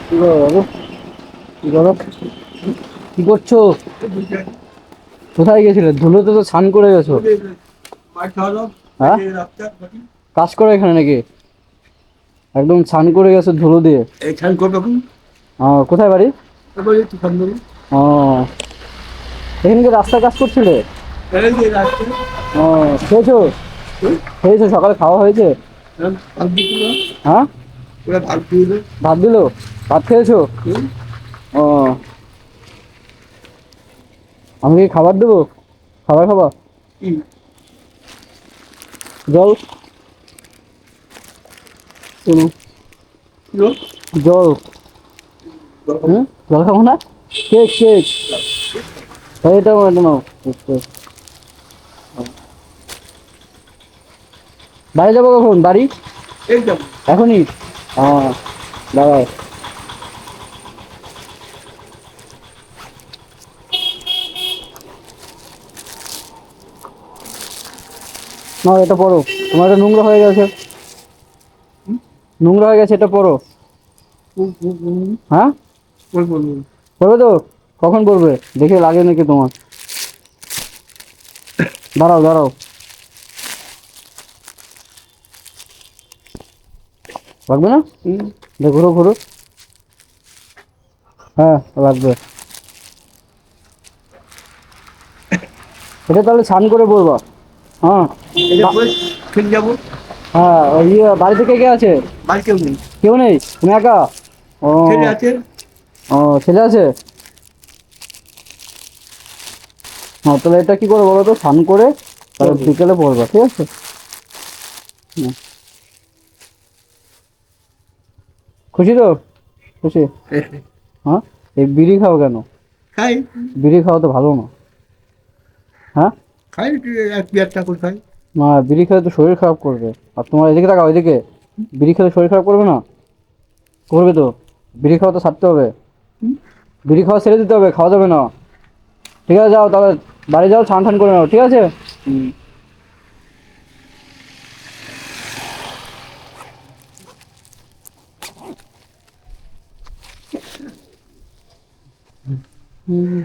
কি করো বাবু? কি করো? কি করছো? কোথায় গেছিলে? ধুলোতে তো স্নান করে গেছো। হ্যাঁ, কাজ করো এখানে নাকি? একদম স্নান করে গেছো ধুলো দিয়ে। কোথায় বাড়ি? ও, এখানে কি রাস্তায় কাজ করছিলে? ও, খেয়েছো? খেয়েছো? সকালে খাওয়া হয়েছে? হ্যাঁ, ভাত দিলো? ভাত খেয়েছো? ও, আমি কি খাবার দেবো? খাবার খাবা? জল? শোনো, জল। হুম, জল খাবো না? কেক কেক, এটা নাও, এটা নাও। বাড়ি যাবো কখন? বাড়ি এখনই? হ্যাঁ, দাঁড়াও। না, এটা পড়ো। তোমার এটা নোংরা হয়ে গেছে, নোংরা হয়ে গেছে, এটা পড়ো। হ্যাঁ, পড়বে তো? কখন পড়বে? দেখে লাগে নাকি তোমার? দাঁড়াও দাঁড়াও, লাগবে না? ঘুরো ঘুরো। হ্যাঁ, লাগবে। এটা তাহলে স্নান করে পড়বা। হ্যাঁ, হ্যাঁ, ওই বাড়িতে কে কে আছে? কেউ নেই, তুমি একা? ও, ও, ছেলে আছে? হ্যাঁ, তাহলে এটা কি করবো বলো তো? স্নান করে তাহলে বিকেলে পড়বা, ঠিক আছে? হুম, খুশি তো? খুশি? হ্যাঁ, এই বিড়ি খাও কেন? বিড়ি খাওয়া তো ভালো না। হ্যাঁ, না, বিড়ি খেলে তো শরীর খারাপ করবে। আর তোমার এদিকে টাকা ওইদিকে, বিড়ি খেলে শরীর খারাপ করবে না? করবে তো। বিড়ি খাওয়া তো ছাড়তে হবে। বিড়ি খাওয়া ছেড়ে দিতে হবে, খাওয়া যাবে না। ঠিক আছে, যাও তাহলে, বাড়ি যাও, স্নান টান করে নাও, ঠিক আছে? হুম। হুম।